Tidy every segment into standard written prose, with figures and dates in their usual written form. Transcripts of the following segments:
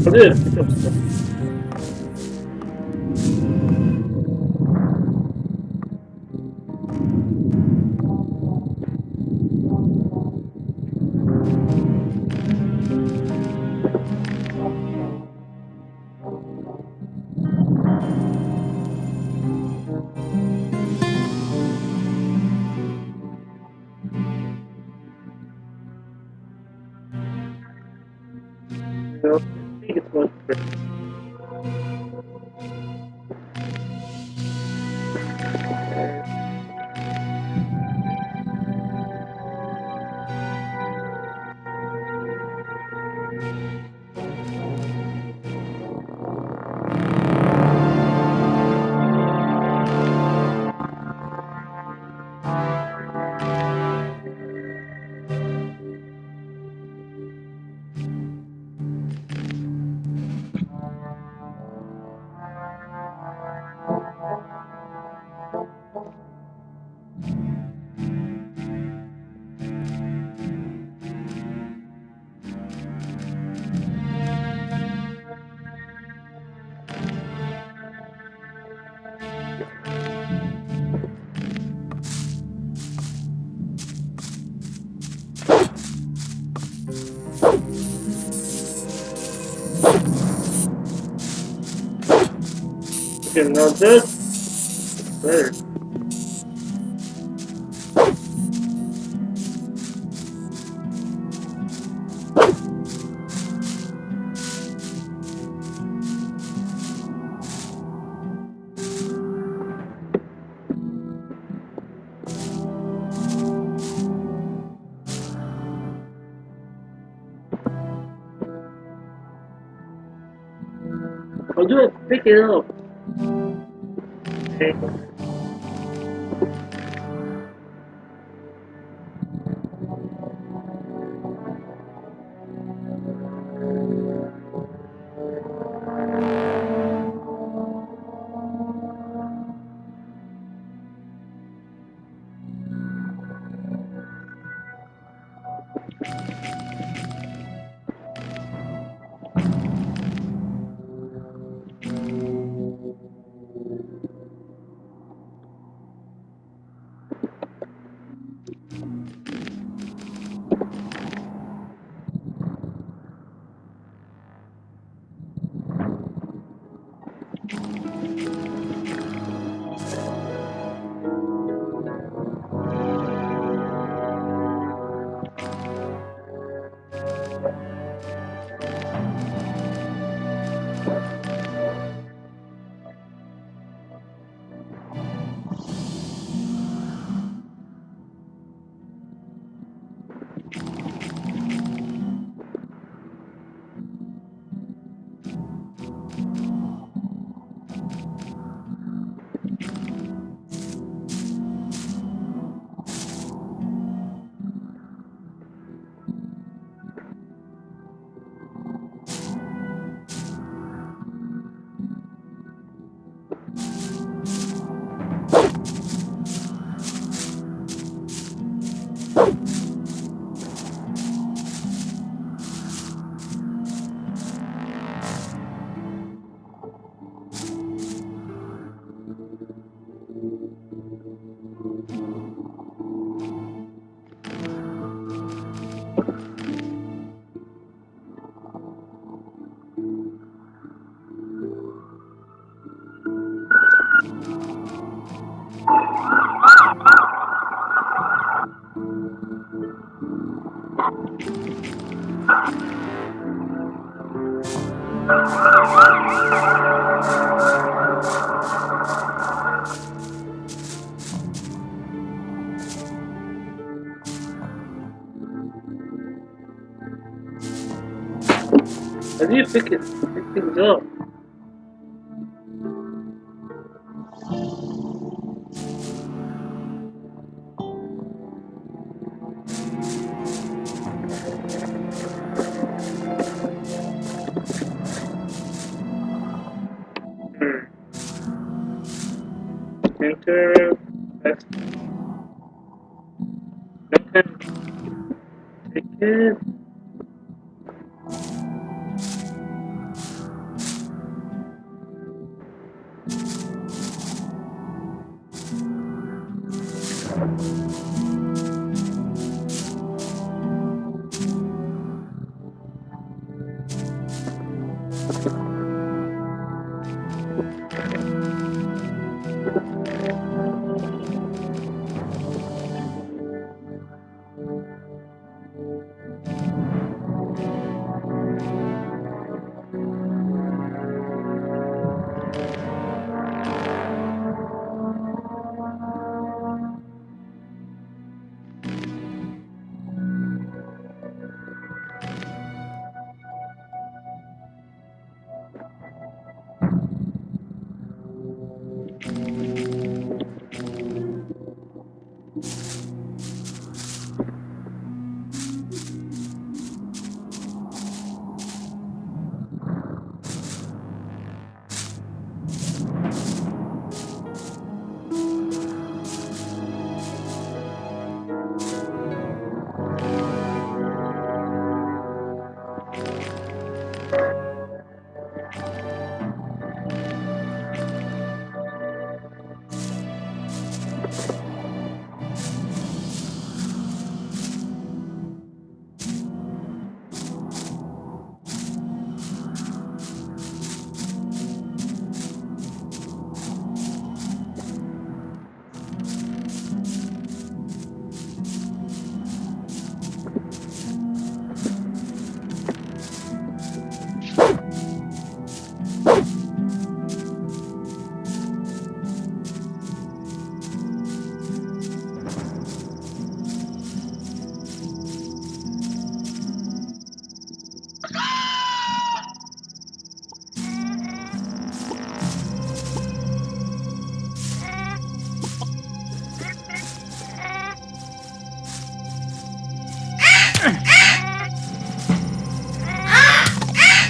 I did pick up stuff. You know, I think it's much better. Okay, now that's better. How do I pick it up? Okay. How do you pick things up? Enter. Next. Take it.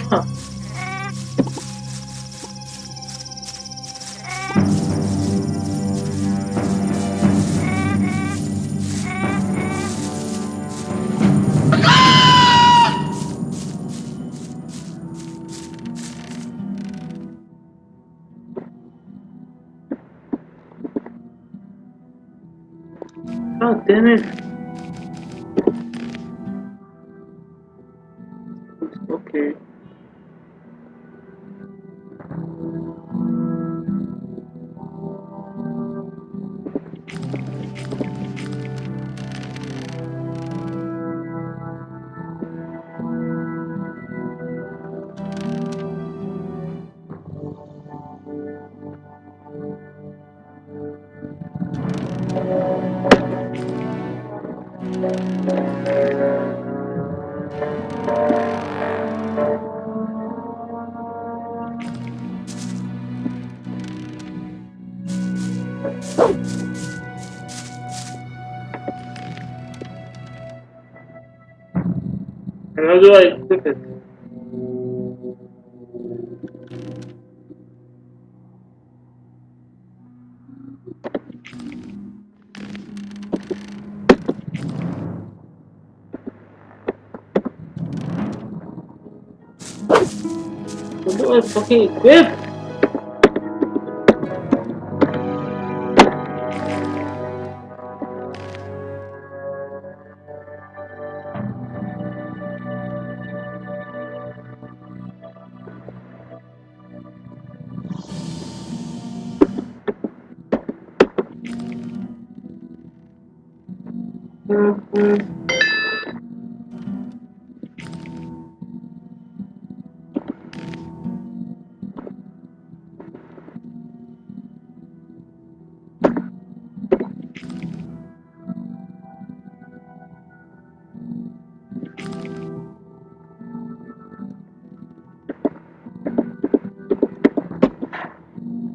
Huh. God damn it. Okay. And how do I equip it? How do I fucking equip?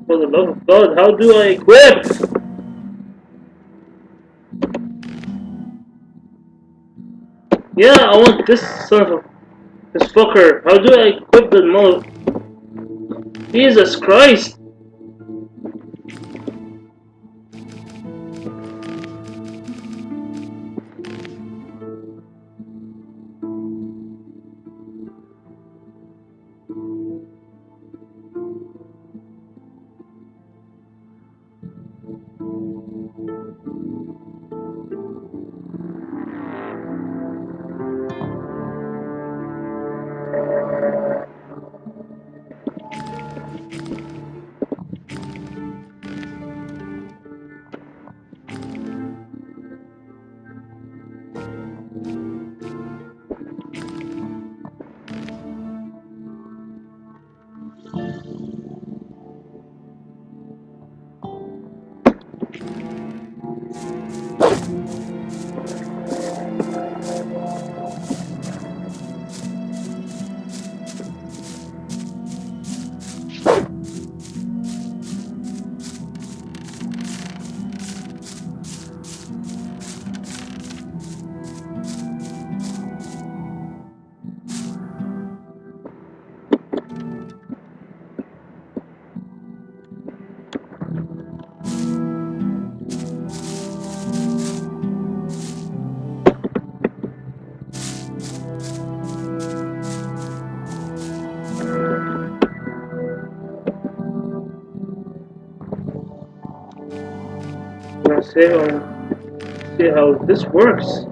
For the love of God, how do I equip? Yeah, I want this son of this fucker. How do I equip the mode? Jesus Christ! Let's see how this works.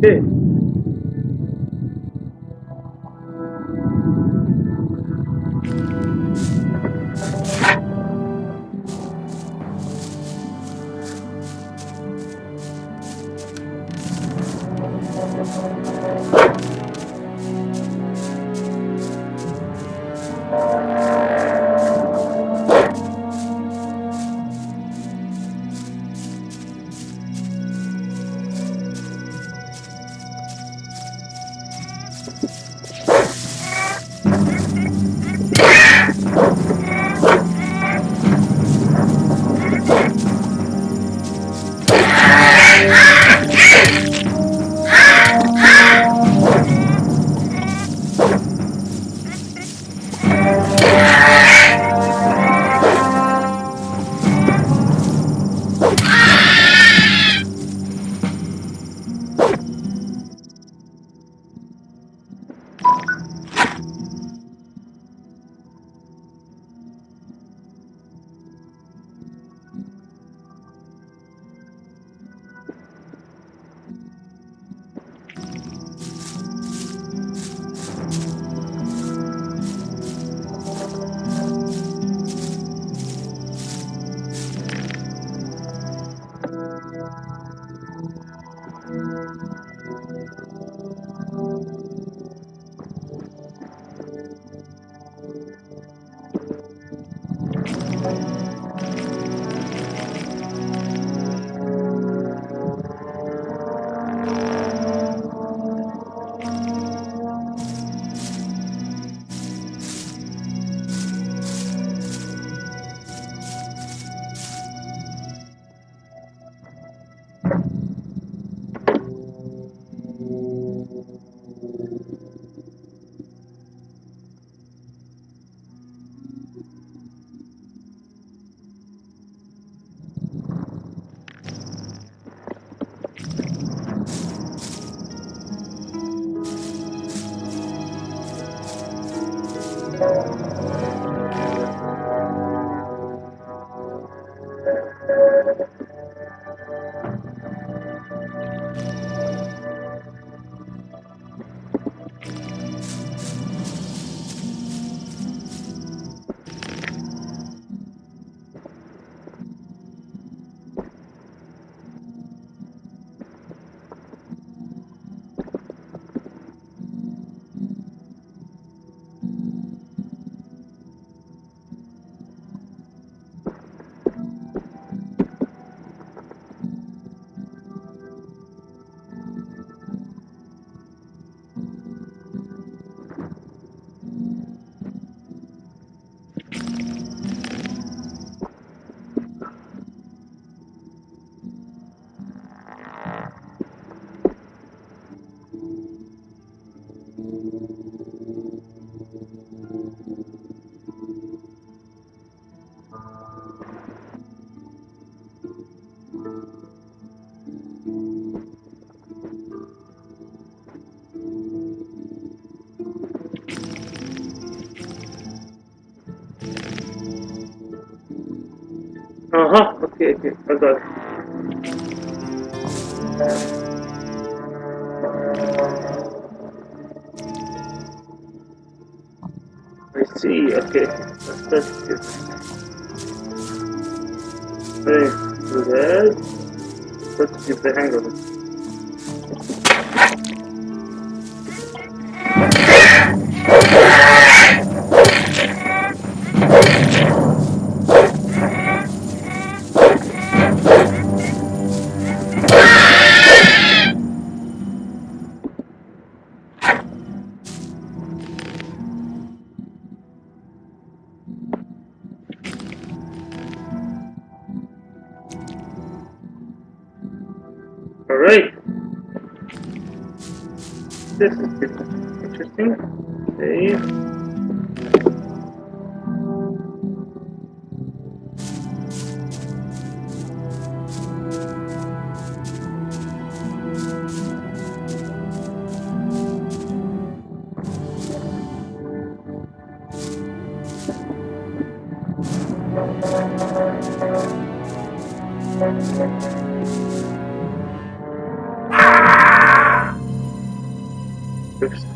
Okay. Okay, okay, I got it. I see. Okay, that's good. Okay, do that. Let's get the hang of it. All right, this is getting interesting. Okay. Oops.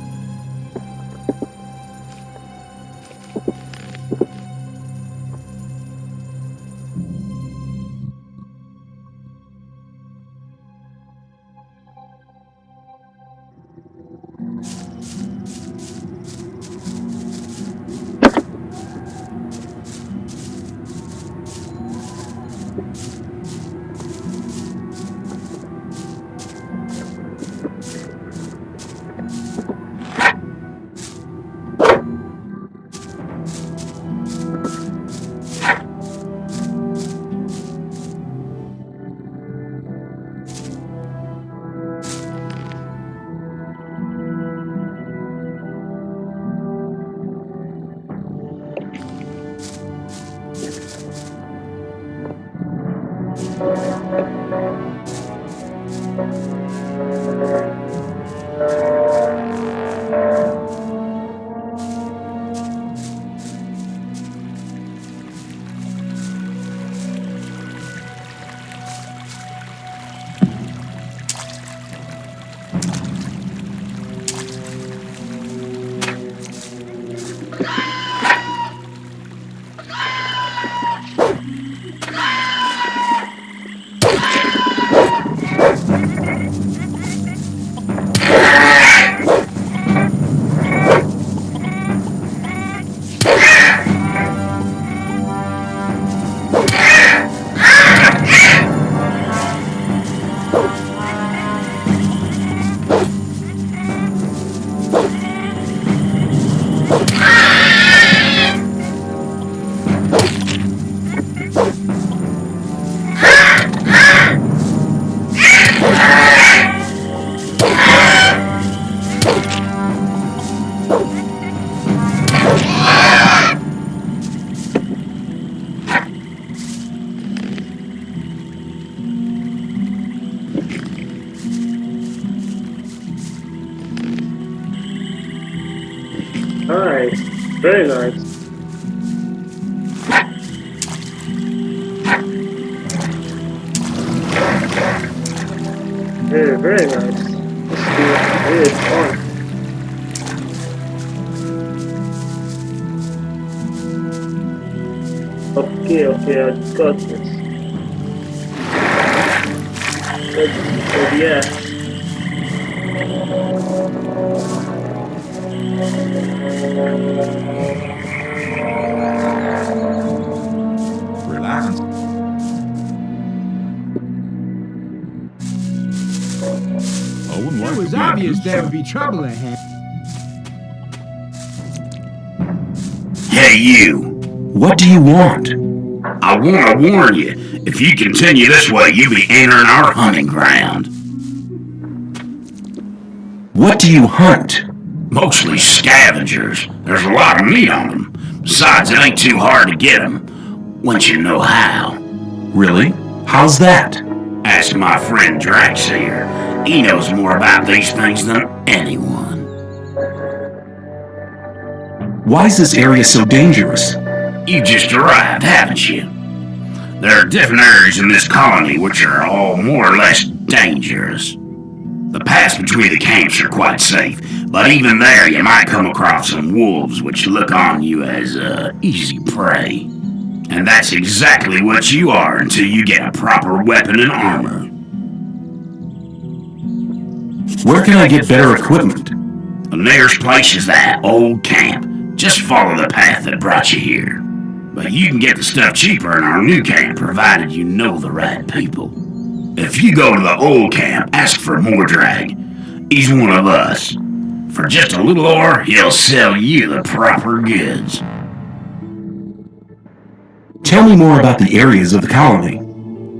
Very nice. Very nice. This is really fun. Okay, I got this. But yeah. Relax. It was obvious there would be trouble ahead. Hey you, what do you want? I want to warn you, if you continue this way, you'll be entering our hunting ground. What do you hunt? Mostly scavengers. There's a lot of meat on them. Besides, it ain't too hard to get them, once you know how. Really? How's that? Ask my friend Drax here. He knows more about these things than anyone. Why is this area so dangerous? You just arrived, haven't you? There are different areas in this colony which are all more or less dangerous. The paths between the camps are quite safe, but even there you might come across some wolves which look on you as easy prey. And that's exactly what you are until you get a proper weapon and armor. Where can I get better equipment? The nearest place is that old camp. Just follow the path that brought you here. But you can get the stuff cheaper in our new camp, provided you know the right people. If you go to the old camp, ask for Mordrag. He's one of us. For just a little ore, he'll sell you the proper goods. Tell me more about the areas of the colony.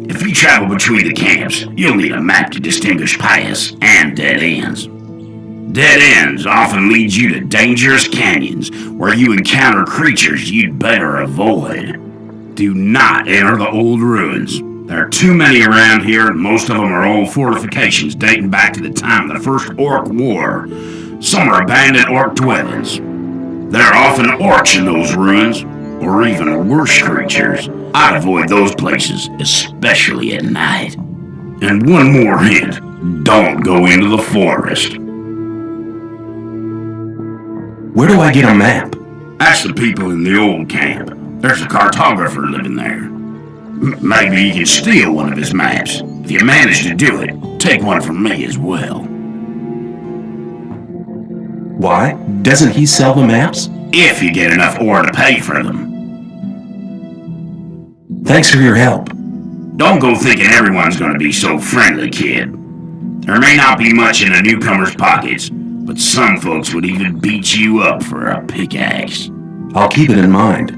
If you travel between the camps, you'll need a map to distinguish paths and dead ends. Dead ends often lead you to dangerous canyons where you encounter creatures you'd better avoid. Do not enter the old ruins. There are too many around here, and most of them are old fortifications dating back to the time of the First Orc War. Some are abandoned orc dwellings. There are often orcs in those ruins, or even worse creatures. I'd avoid those places, especially at night. And one more hint, don't go into the forest. Where do I get a map? Ask the people in the old camp. There's a cartographer living there. Maybe you can steal one of his maps. If you manage to do it, take one from me as well. Why? Doesn't he sell the maps? If you get enough ore to pay for them. Thanks for your help. Don't go thinking everyone's gonna be so friendly, kid. There may not be much in a newcomer's pockets, but some folks would even beat you up for a pickaxe. I'll keep it in mind.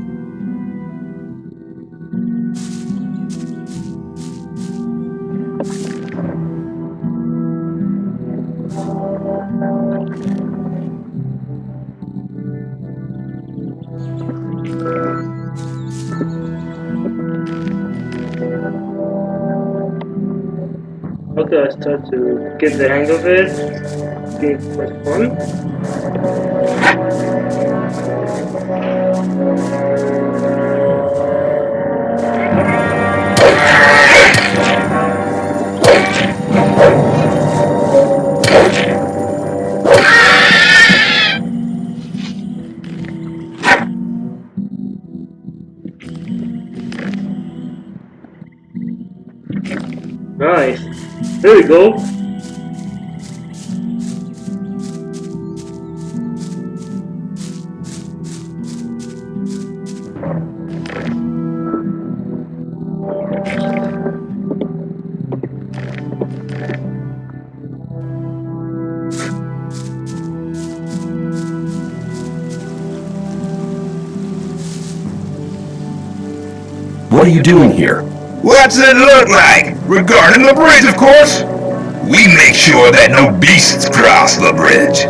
Okay, I start to get the hang of it. It's getting quite fun. Nice. There we go. What are you doing here? What's it look like? Regarding the bridge, of course. We make sure that no beasts cross the bridge.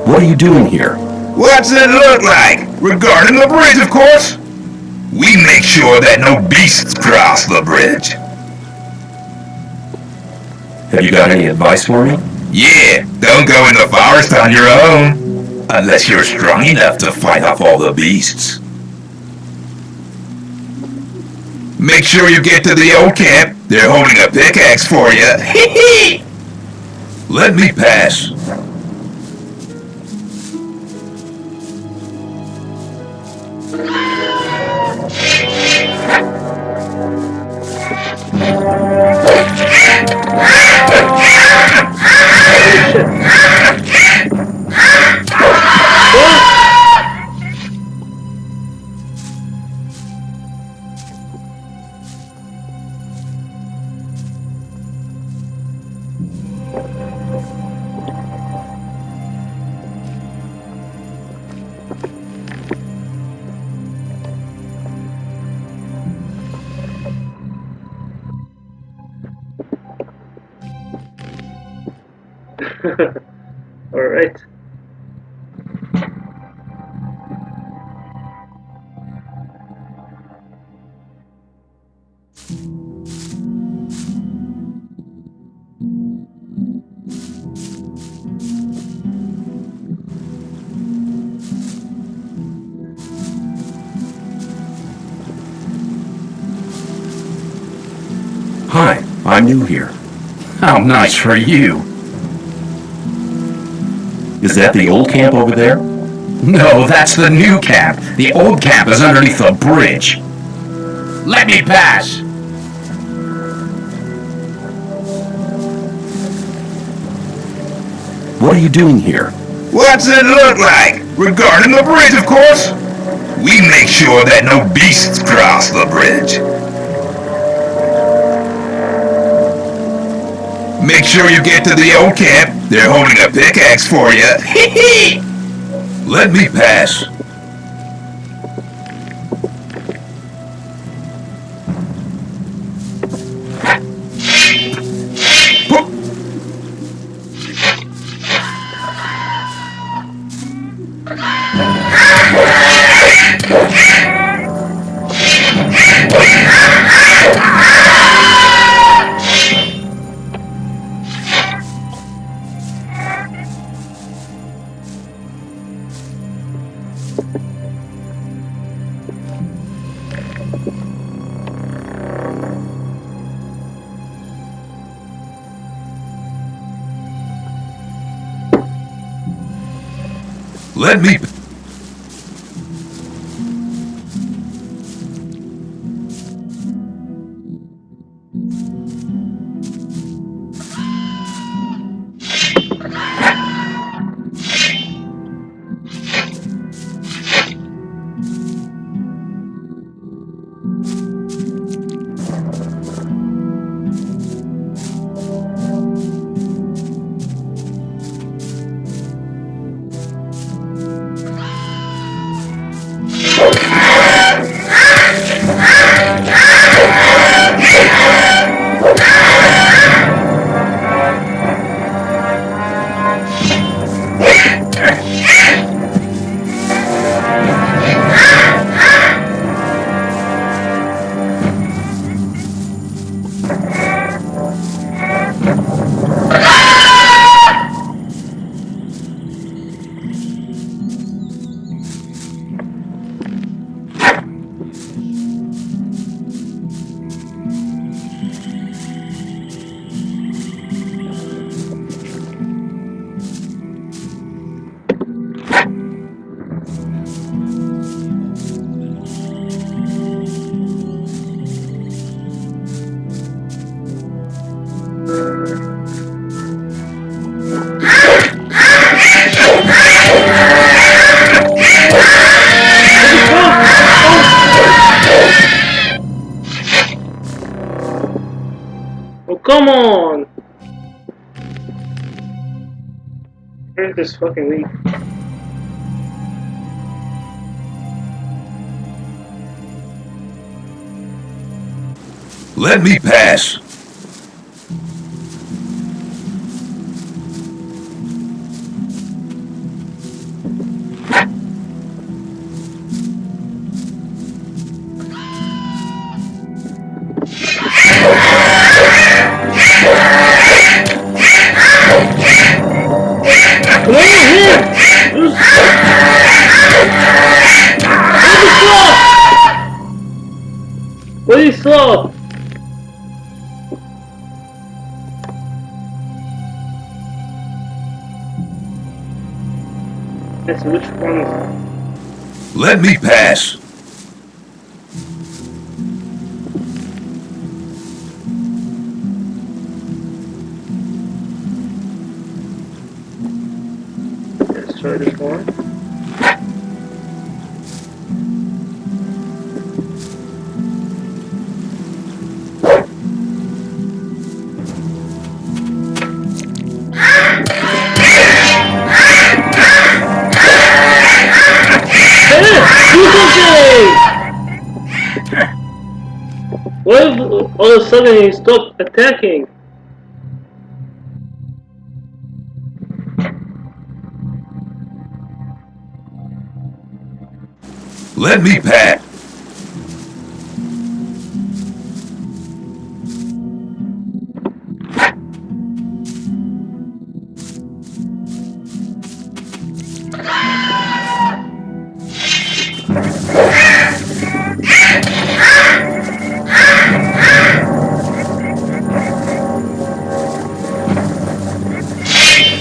What are you doing here? What's it look like? Regarding the bridge, of course. We make sure that no beasts cross the bridge. Have you got any advice for me? Yeah, don't go in the forest on your own. Unless you're strong enough to fight off all the beasts. Make sure you get to the old camp. They're holding a pickaxe for you. Hee hee! Let me pass. Alright. Hi, I'm new here. How nice for you. Is that the old camp over there? No, that's the new camp. The old camp is underneath the bridge. Let me pass. What are you doing here? What's it look like? Regarding the bridge, of course. We make sure that no beasts cross the bridge. Make sure you get to the old camp. They're holding a pickaxe for you. Hee hee! Let me pass. Let me... Oh, come on! Where's this fucking leak? Let me pass. Come on, here! really slow. Let's see which one is it. Let me pass. Let's try this one. Why all of a sudden he stopped attacking? Let me pass.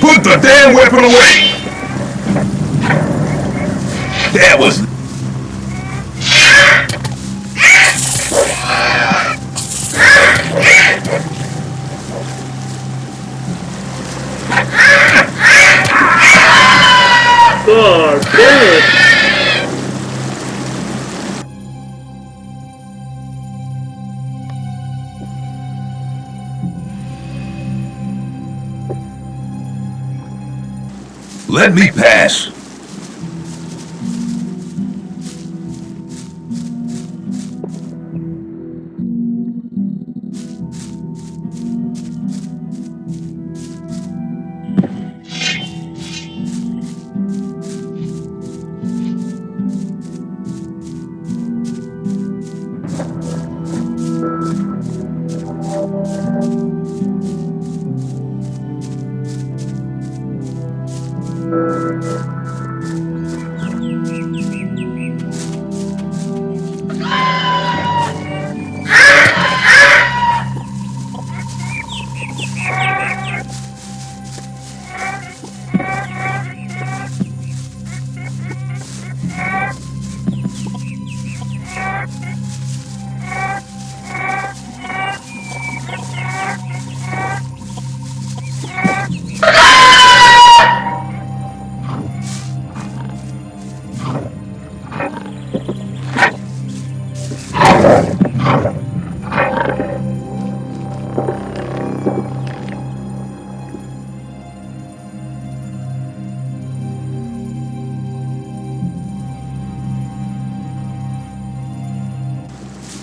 Put the damn weapon away! That was... God damn it! Let me pass.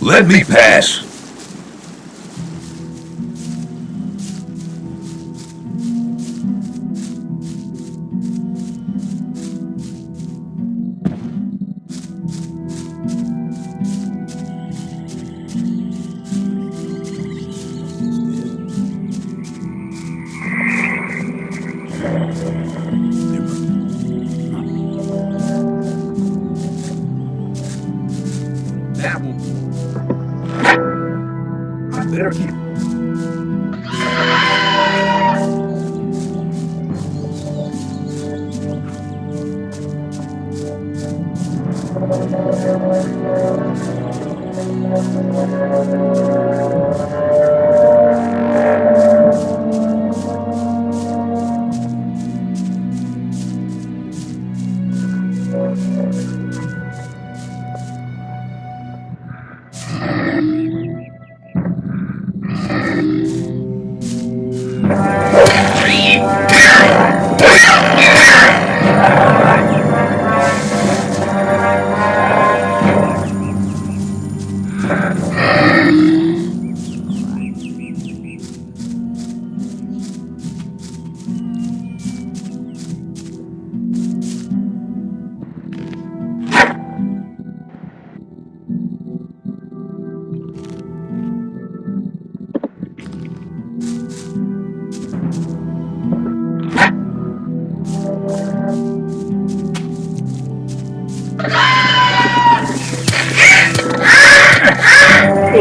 Let me pass. That one. I better keep.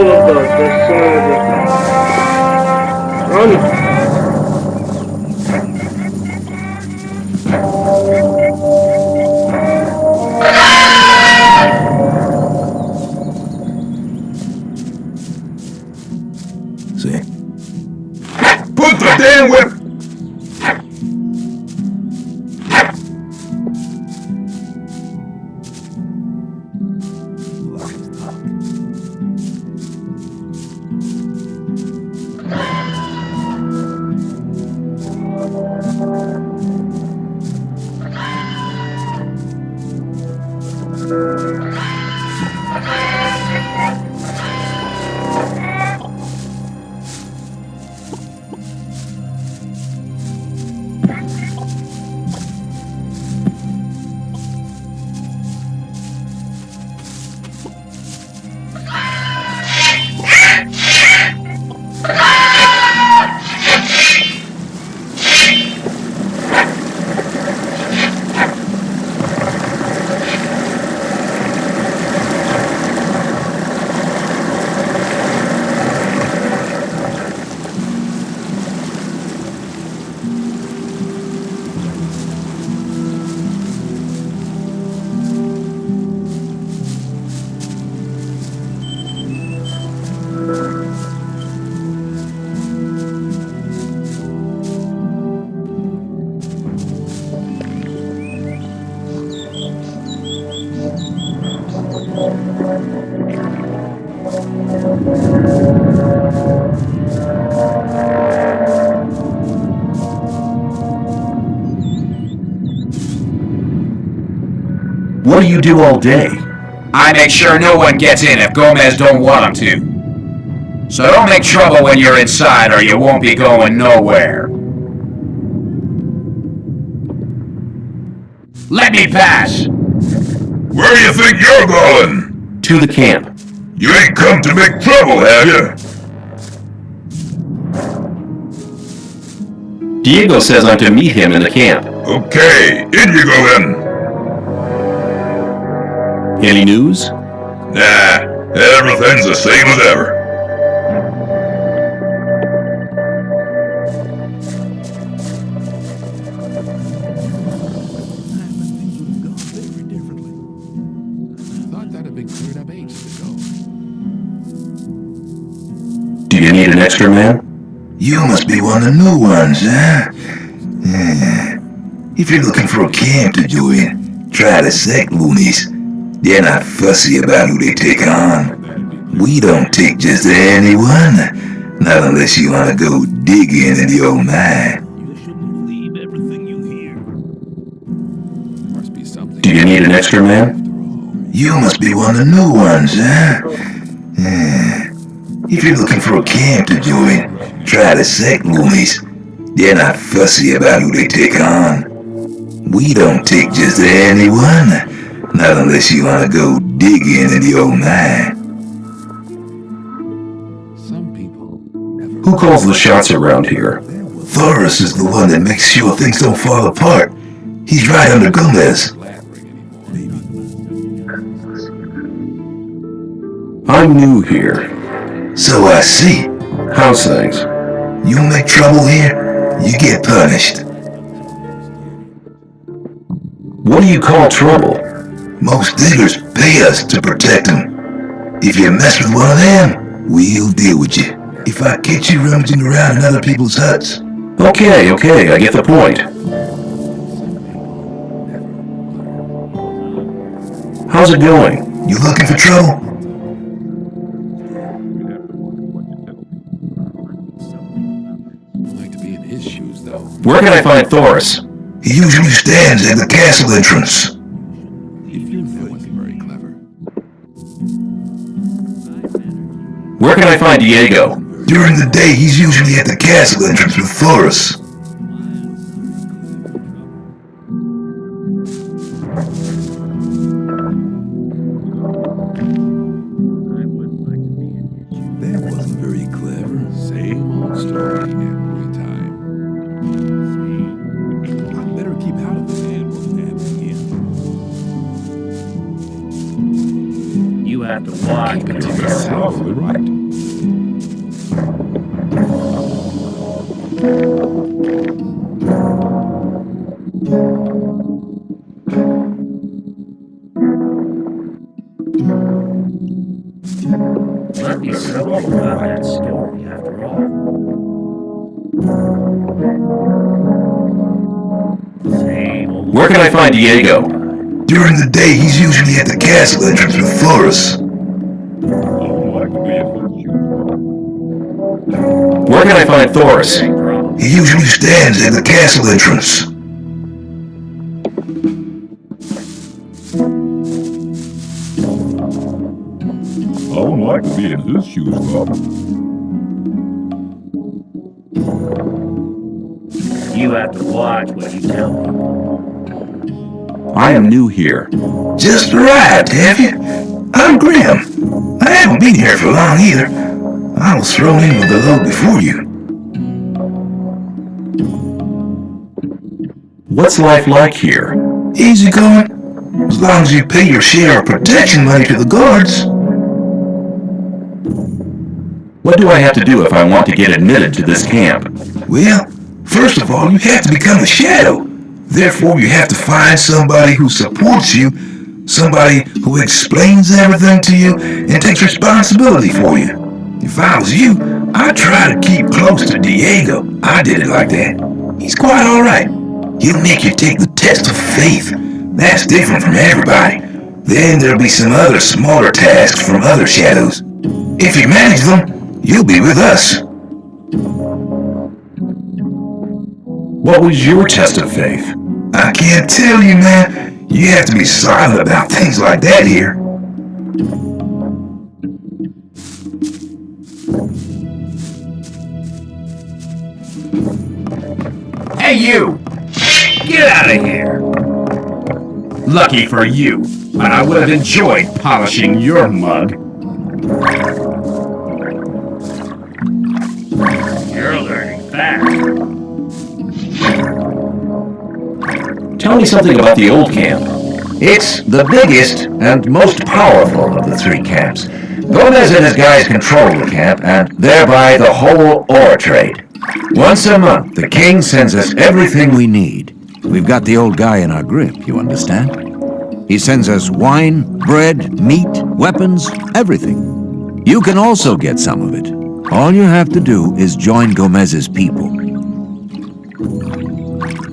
Oh god, there's so many of them. Run! See? Put the damn whip! What do you do all day? I make sure no one gets in if Gomez don't want 'em to. So don't make trouble when you're inside or you won't be going nowhere. Let me pass! Where do you think you're going? To the camp. You ain't come to make trouble, have you? Diego says I'm to meet him in the camp. Okay, in you go then. Any news? Nah, everything's the same as ever. Thought that'd been cleared up ages ago. Do you need an extra man? You must be one of the new ones, huh? If you're looking for a camp to join, try the sect loonies. They're not fussy about who they take on. We don't take just anyone, not unless you want to go digging in the old mine. You shouldn't believe everything you hear. Must be something. Do you need an extra man? You must be one of the new ones, huh? If you're looking for a camp to join, try the sect loonies. They're not fussy about who they take on. We don't take just anyone, not unless you want to go digging in the old mine. Some people never. Who calls the shots around here? Thoris is the one that makes sure things don't fall apart. He's right under Gomez. I'm new here. So I see. How's things? You make trouble here, you get punished. What do you call trouble? Most diggers pay us to protect them. If you mess with one of them, we'll deal with you. If I catch you rummaging around in other people's huts. Okay, I get the point. How's it going? You looking for trouble? I'd like to be in his shoes, though. Where can I find Thoris? He usually stands at the castle entrance. That wasn't very clever. Where can I find Diego? During the day, he's usually at the castle entrance with Thoris. That wasn't very clever. Same old story every time. I'd better keep out of the animal family again. You have to watch what you That's tell absolutely right. Must be something about that story after all. Same old. Where can I find Diego? During the day, he's usually at the castle entrance with Flores. I would like to be in his shoes. Where can I find Thoris? Same problem. He usually stands at the castle entrance. I would like to be in his shoes, though. You have to watch what you tell me. I am new here. Just arrived, have you? I'm Graham. I haven't been here for long either. I was thrown in with the load before you. What's life like here? Easy going. As long as you pay your share of protection money to the guards. What do I have to do if I want to get admitted to this camp? Well, first of all, you have to become a shadow. Therefore, you have to find somebody who supports you, somebody who explains everything to you and takes responsibility for you. If I was you, I'd try to keep close to Diego. I did it like that. He's quite alright. He'll make you take the test of faith. That's different from everybody. Then there'll be some other smaller tasks from other shadows. If you manage them, you'll be with us. What was your test of faith? I can't tell you, man. You have to be silent about things like that here. Hey, you! Get out of here! Lucky for you, but I would have enjoyed polishing your mug. You're learning fast. Tell me something about the old camp. It's the biggest and most powerful of the three camps. Gomez and his guys control the camp and thereby the whole ore trade. Once a month, the king sends us everything we need. We've got the old guy in our grip, you understand? He sends us wine, bread, meat, weapons, everything. You can also get some of it. All you have to do is join Gomez's people.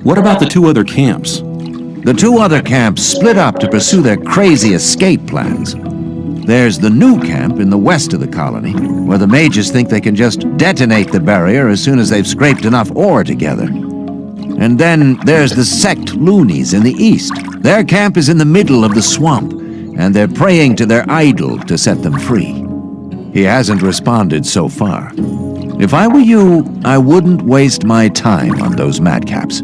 What about the two other camps? The two other camps split up to pursue their crazy escape plans. There's the new camp in the west of the colony, where the mages think they can just detonate the barrier as soon as they've scraped enough ore together. And then there's the sect loonies in the east. Their camp is in the middle of the swamp, and they're praying to their idol to set them free. He hasn't responded so far. If I were you, I wouldn't waste my time on those madcaps.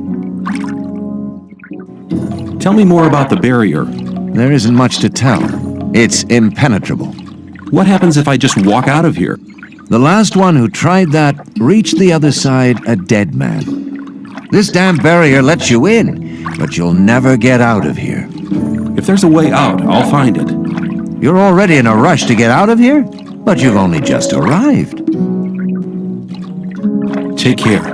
Tell me more about the barrier. There isn't much to tell. It's impenetrable. What happens if I just walk out of here? The last one who tried that reached the other side a dead man. This damn barrier lets you in, but you'll never get out of here. If there's a way out, I'll find it. You're already in a rush to get out of here? But you've only just arrived. Take care.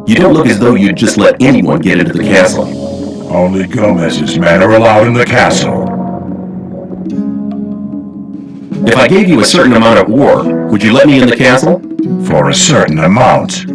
You don't look as though you'd just let anyone get into the castle. Only Gomez's men are allowed in the castle. If I gave you a certain amount of ore, would you let me in the castle? For a certain amount.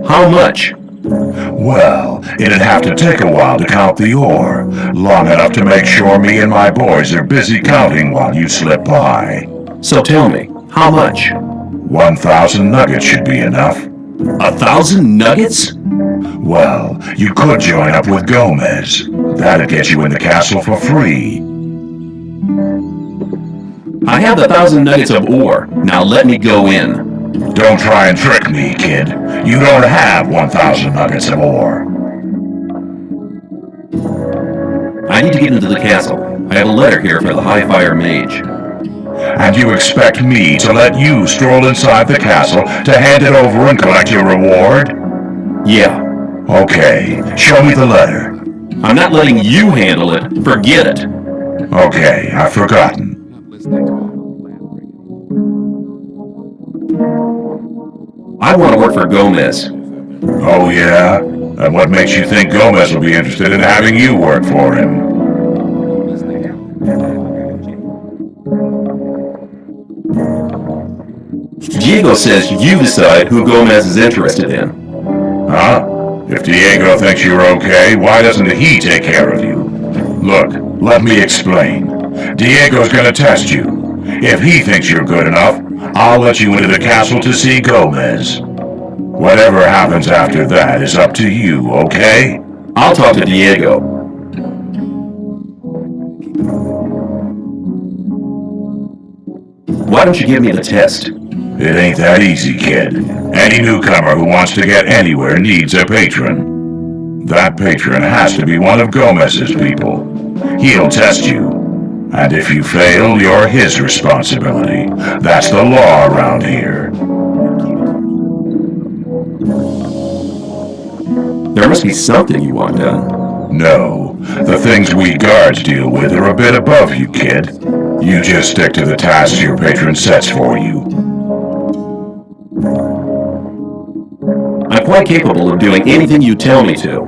How much? Well, it'd have to take a while to count the ore. Long enough to make sure me and my boys are busy counting while you slip by. So tell me, how much? 1,000 nuggets should be enough. 1,000 nuggets? Well, you could join up with Gomez. That'd get you in the castle for free. I have the 1,000 nuggets of ore. Now let me go in. Don't try and trick me, kid. You don't have 1,000 nuggets of ore. I need to get into the castle. I have a letter here for the High Fire Mage. And you expect me to let you stroll inside the castle to hand it over and collect your reward? Yeah. Okay, show me the letter. I'm not letting you handle it. Forget it. Okay, I've forgotten. I want to work for Gomez. Oh yeah? And what makes you think Gomez will be interested in having you work for him? Diego says you decide who Gomez is interested in. Huh? If Diego thinks you're okay, why doesn't he take care of you? Look, let me explain. Diego's gonna test you. If he thinks you're good enough, I'll let you into the castle to see Gomez. Whatever happens after that is up to you, okay? I'll talk to Diego. Why don't you give me the test? It ain't that easy, kid. Any newcomer who wants to get anywhere needs a patron. That patron has to be one of Gomez's people. He'll test you. And if you fail, you're his responsibility. That's the law around here. There must be something you want done. No, the things we guards deal with are a bit above you, kid. You just stick to the tasks your patron sets for you. I'm quite capable of doing anything you tell me to.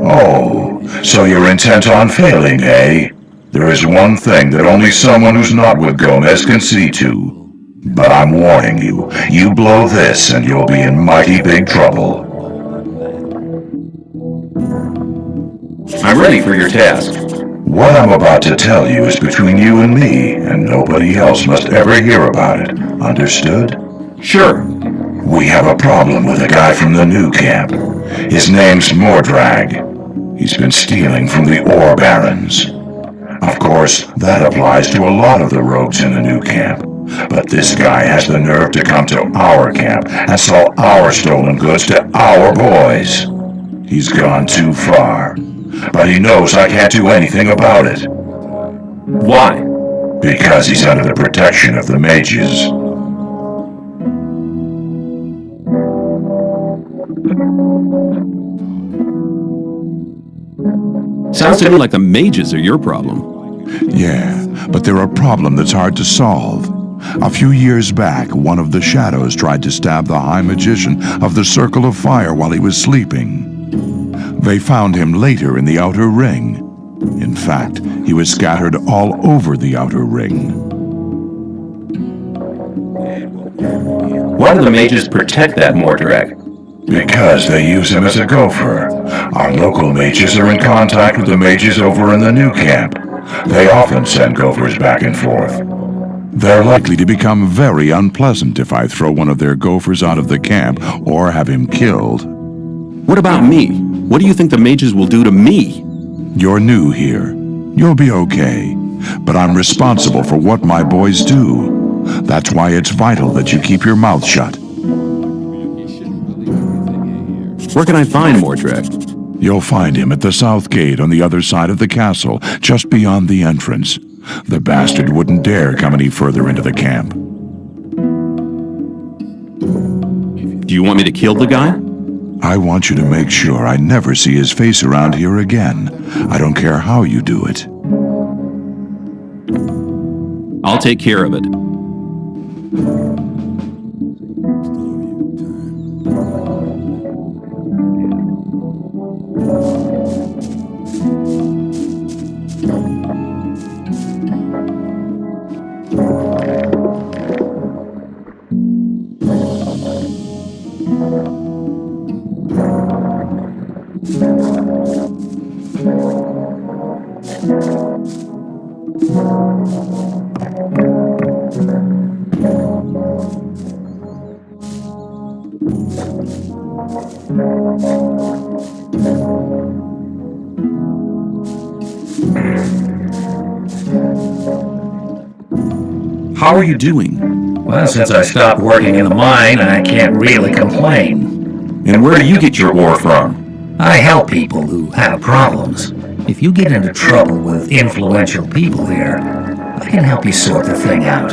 Oh, so you're intent on failing, eh? There is one thing that only someone who's not with Gomez can see to. But I'm warning you, you blow this and you'll be in mighty big trouble. I'm ready for your task. What I'm about to tell you is between you and me, and nobody else must ever hear about it. Understood? Sure. We have a problem with a guy from the new camp. His name's Mordrag. He's been stealing from the ore barons. Of course, that applies to a lot of the rogues in the new camp. But this guy has the nerve to come to our camp and sell our stolen goods to our boys. He's gone too far. But he knows I can't do anything about it. Why? Because he's under the protection of the mages. Sounds to me like the mages are your problem. Yeah, but they're a problem that's hard to solve. A few years back, one of the shadows tried to stab the High Magician of the Circle of Fire while he was sleeping. They found him later in the Outer Ring. In fact, he was scattered all over the Outer Ring. Why do the mages protect that Mordrag? Because they use him as a gopher. Our local mages are in contact with the mages over in the new camp. They often send gophers back and forth. They're likely to become very unpleasant if I throw one of their gophers out of the camp or have him killed. What about me? What do you think the mages will do to me? You're new here. You'll be okay. But I'm responsible for what my boys do. That's why it's vital that you keep your mouth shut. Where can I find Mordrag? You'll find him at the south gate on the other side of the castle, just beyond the entrance. The bastard wouldn't dare come any further into the camp. Do you want me to kill the guy? I want you to make sure I never see his face around here again. I don't care how you do it. I'll take care of it. How are you doing? Well, since I stopped working in the mine, I can't really complain. And where do you get your ore from? I help people who have problems. If you get into trouble with influential people here, I can help you sort the thing out.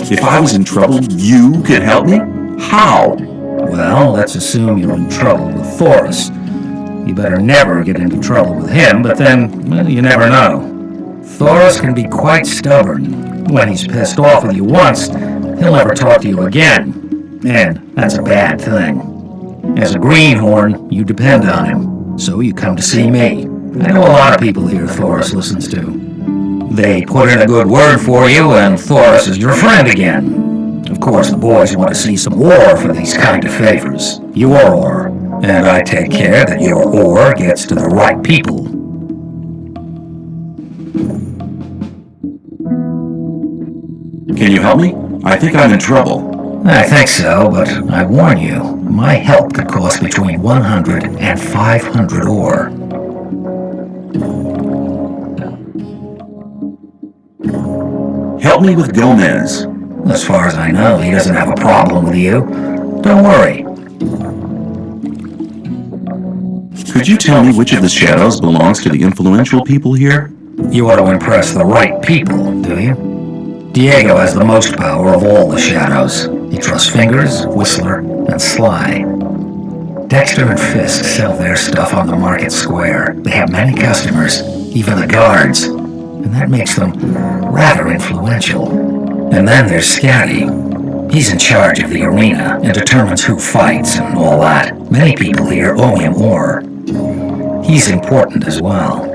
If I was in trouble, you could help me? How? Well, let's assume you're in trouble with Thoris. You better never get into trouble with him, but then, well, you never know. Thoris can be quite stubborn. When he's pissed off with you once, he'll never talk to you again. And that's a bad thing. As a greenhorn, you depend on him, so you come to see me. I know a lot of people here Thoris listens to. They put in a good word for you, and Thoris is your friend again. Of course, the boys want to see some ore for these kind of favors. Your ore. And I take care that your ore gets to the right people. Can you help me? I think I'm in trouble. I think so, but I warn you, my help could cost between 100 and 500 ore. Help me with Gomez. As far as I know, he doesn't have a problem with you. Don't worry. Could you tell me which of the shadows belongs to the influential people here? You want to impress the right people, do you? Diego has the most power of all the shadows. He trusts Fingers, Whistler, and Sly. Dexter and Fisk sell their stuff on the market square. They have many customers, even the guards. And that makes them rather influential. And then there's Scatty. He's in charge of the arena and determines who fights and all that. Many people here owe him ore. He's important as well.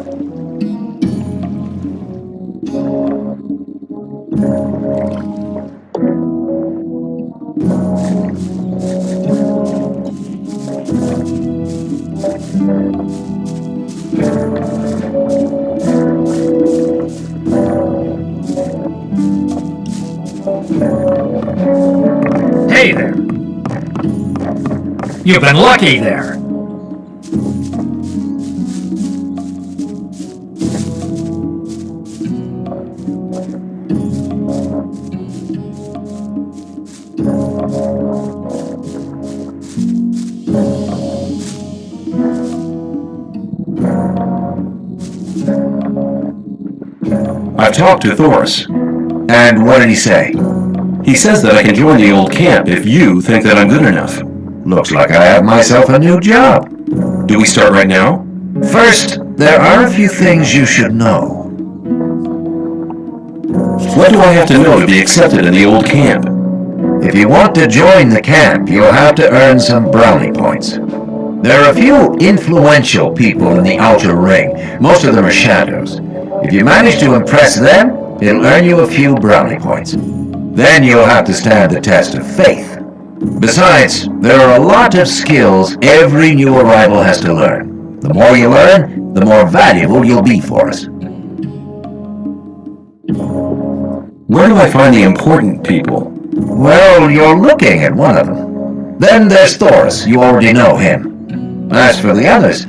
Hey there! You've been lucky there! I've talked to Thoris. And what did he say? He says that I can join the old camp if you think that I'm good enough. Looks like I have myself a new job. Do we start right now? First, there are a few things you should know. What do I have to know to be accepted in the old camp? If you want to join the camp, you'll have to earn some brownie points. There are a few influential people in the outer ring. Most of them are shadows. If you manage to impress them, it'll earn you a few brownie points. Then you'll have to stand the test of faith. Besides, there are a lot of skills every new arrival has to learn. The more you learn, the more valuable you'll be for us. Where do I find the important people? Well, you're looking at one of them. Then there's Thoris. You already know him. As for the others,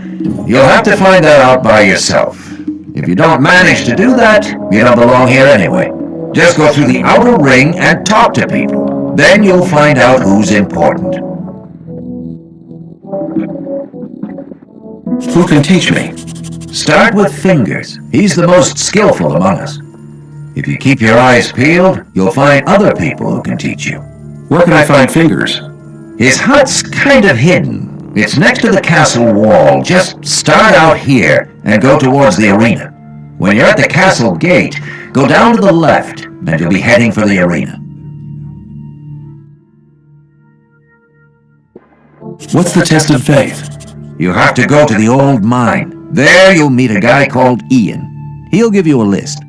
you'll have to find that out by yourself. If you don't manage to do that, you don't belong here anyway. Just go through the outer ring and talk to people. Then you'll find out who's important. Who can teach me? Start with Fingers. He's the most skillful among us. If you keep your eyes peeled, you'll find other people who can teach you. Where can I find Fingers? His hut's kind of hidden. It's next to the castle wall. Just start out here and go towards the arena. When you're at the castle gate, go down to the left, and you'll be heading for the arena. What's the test of faith? You have to go to the old mine. There you'll meet a guy called Ian. He'll give you a list.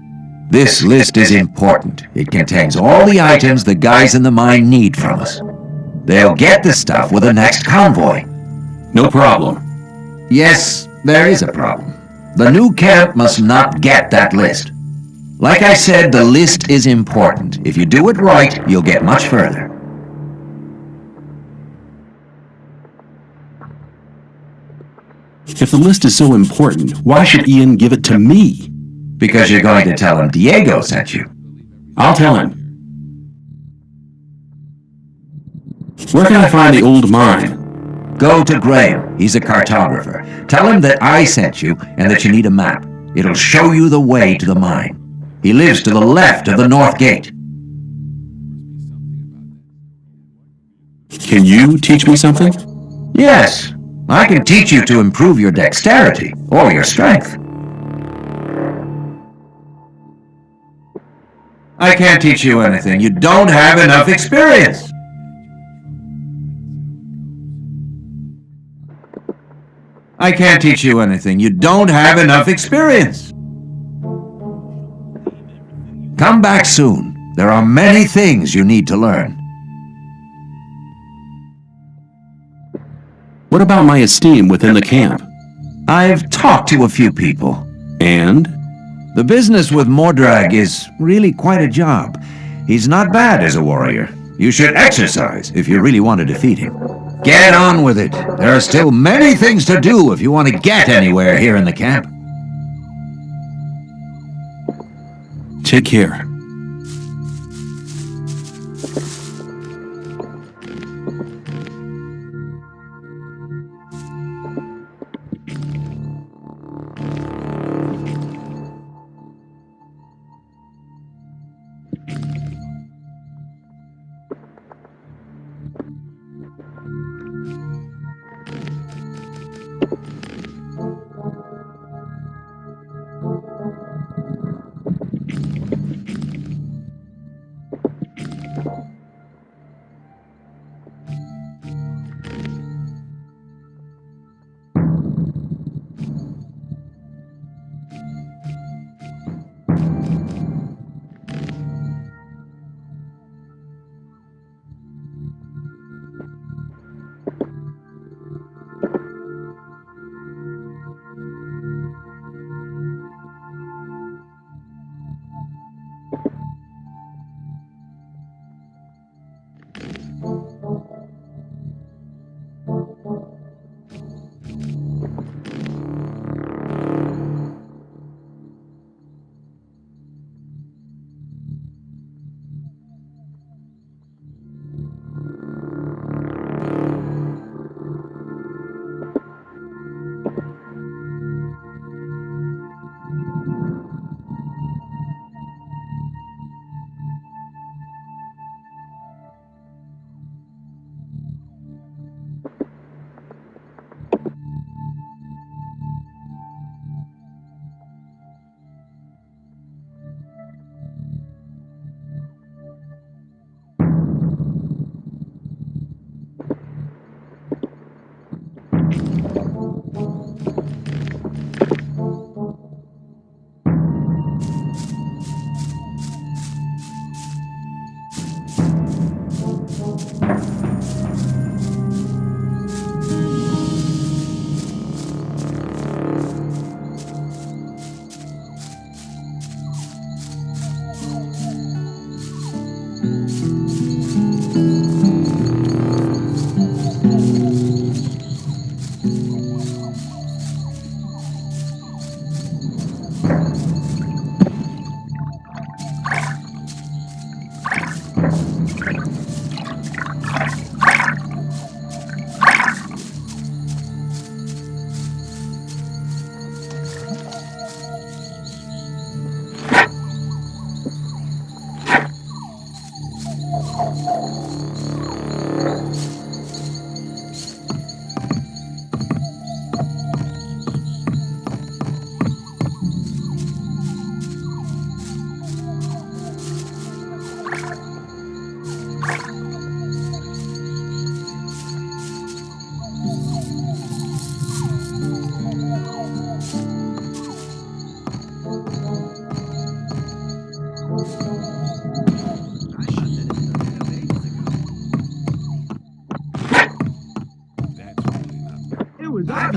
This list is important. It contains all the items the guys in the mine need from us. They'll get the stuff with the next convoy. No problem. Yes, there is a problem. The new camp must not get that list. Like I said, the list is important. If you do it right, you'll get much further. If the list is so important, why should Ian give it to me? Because you're going to tell him Diego sent you. I'll tell him. Where can I find the old mine? Go to Graham. He's a cartographer. Tell him that I sent you and that you need a map. It'll show you the way to the mine. He lives to the left of the north gate. Can you teach me something? Yes, I can teach you to improve your dexterity or your strength. I can't teach you anything. You don't have enough experience. I can't teach you anything. You don't have enough experience. Come back soon. There are many things you need to learn. What about my esteem within the camp? I've talked to a few people. And? The business with Mordrag is really quite a job. He's not bad as a warrior. You should exercise if you really want to defeat him. Get on with it. There are still many things to do if you want to get anywhere here in the camp. Take care.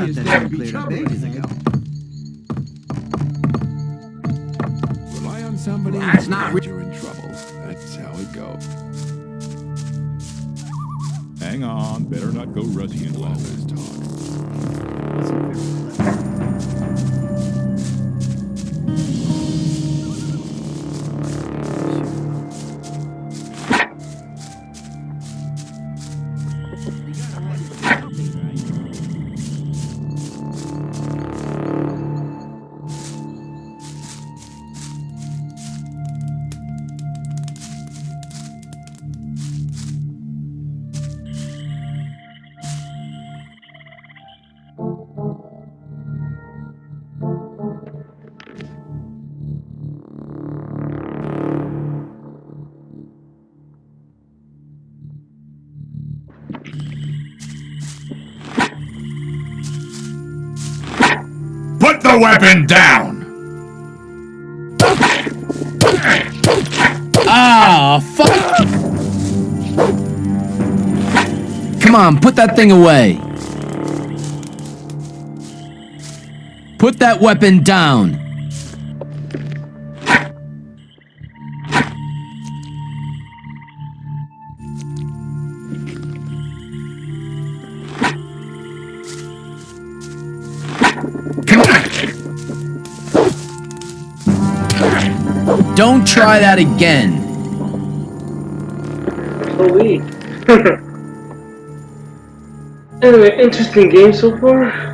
obvious that would be trouble ages ago. Rely on somebody. That's not. You're in trouble. That's how it goes. Hang on. Better not go rushing into all this talk. Wasn't very clever. the weapon down! Ah, fuck! Come on, put that thing away. Put that weapon down. Come on. Don't try that again. So weak. Anyway, interesting game so far.